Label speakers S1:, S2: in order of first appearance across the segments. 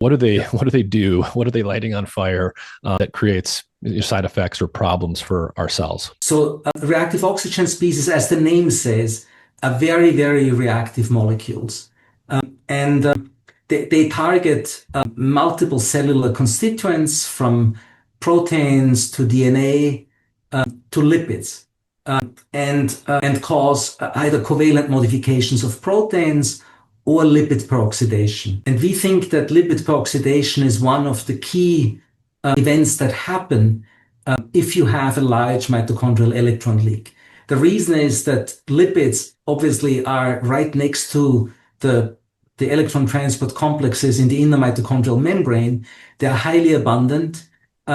S1: What do they do? What are they lighting on fire that creates side effects or problems for our cells?
S2: So reactive oxygen species, as the name says, are very, very reactive molecules. And they target multiple cellular constituents from proteins to DNA to lipids and cause either covalent modifications of proteins or lipid peroxidation. And we think that lipid peroxidation is one of the key events that happen if you have a large mitochondrial electron leak. The reason is that lipids obviously are right next to the electron transport complexes in the inner mitochondrial membrane. They are highly abundant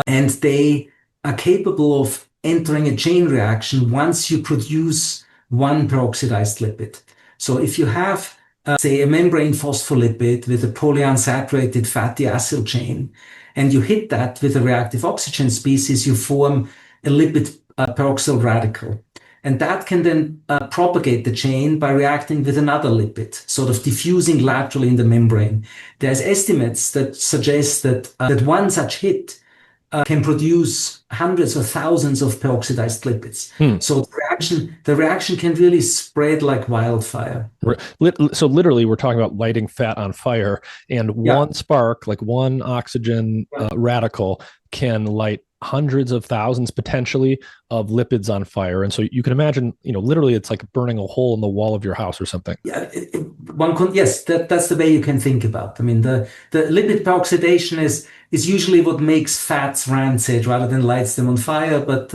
S2: and they are capable of entering a chain reaction once you produce one peroxidized lipid. So if you have, say, a membrane phospholipid with a polyunsaturated fatty acyl chain, and you hit that with a reactive oxygen species, you form a lipid peroxyl radical. And that can then propagate the chain by reacting with another lipid, sort of diffusing laterally in the membrane. There's estimates that suggest that one such hit can produce hundreds or thousands of peroxidized lipids. So the reaction can really spread like wildfire.
S1: So literally, we're talking about lighting fat on fire, and one spark, like one oxygen radical, can light hundreds of thousands potentially of lipids on fire. And so you can imagine, literally it's like burning a hole in the wall of your house or something.
S2: Yeah, that's the way you can think about. I mean, the lipid peroxidation is usually what makes fats rancid rather than lights them on fire. But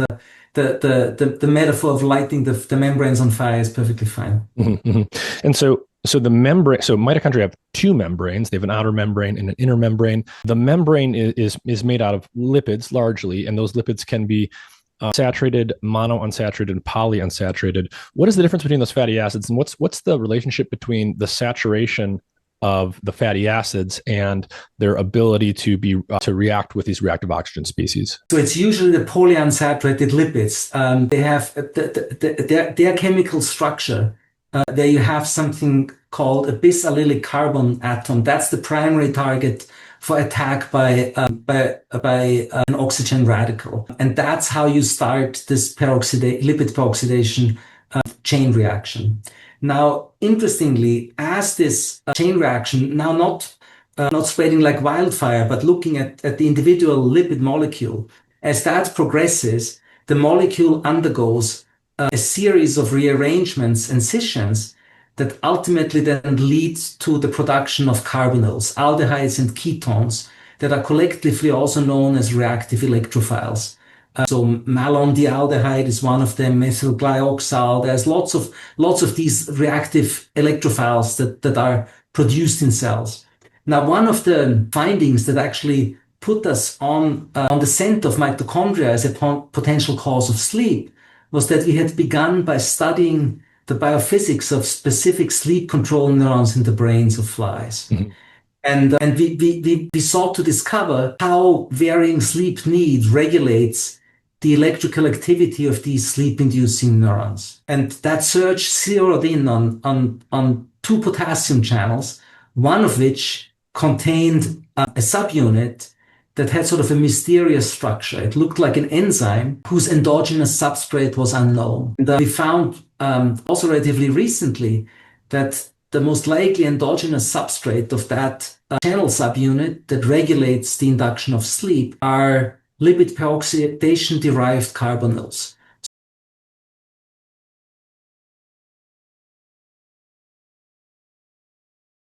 S2: the metaphor of lighting the membranes on fire is perfectly fine.
S1: Mm-hmm. And so the membrane, so mitochondria have two membranes. They have an outer membrane and an inner membrane. The membrane is made out of lipids largely, and those lipids can be saturated, monounsaturated, and polyunsaturated. What is the difference between those fatty acids, and what's the relationship between the saturation of the fatty acids and their ability to react with these reactive oxygen species?
S2: So it's usually the polyunsaturated lipids. They have their chemical structure. There you have something called a bisallylic carbon atom. That's the primary target for attack by an oxygen radical. And that's how you start this lipid peroxidation chain reaction. Now, interestingly, as this chain reaction, now not spreading like wildfire, but looking at the individual lipid molecule, as that progresses, the molecule undergoes a series of rearrangements and scissions that ultimately then lead to the production of carbonyls, aldehydes and ketones that are collectively also known as reactive electrophiles. So malondialdehyde is one of them, methyl glyoxal. There's lots of these reactive electrophiles that are produced in cells. Now, one of the findings that actually put us on the scent of mitochondria as a potential cause of sleep was that we had begun by studying the biophysics of specific sleep control neurons in the brains of flies. Mm-hmm. And we sought to discover how varying sleep need regulates the electrical activity of these sleep-inducing neurons. And that search zeroed in on two potassium channels, one of which contained a subunit that had sort of a mysterious structure. It looked like an enzyme whose endogenous substrate was unknown. And we found also relatively recently that the most likely endogenous substrate of that channel subunit that regulates the induction of sleep are lipid peroxidation-derived carbonyls.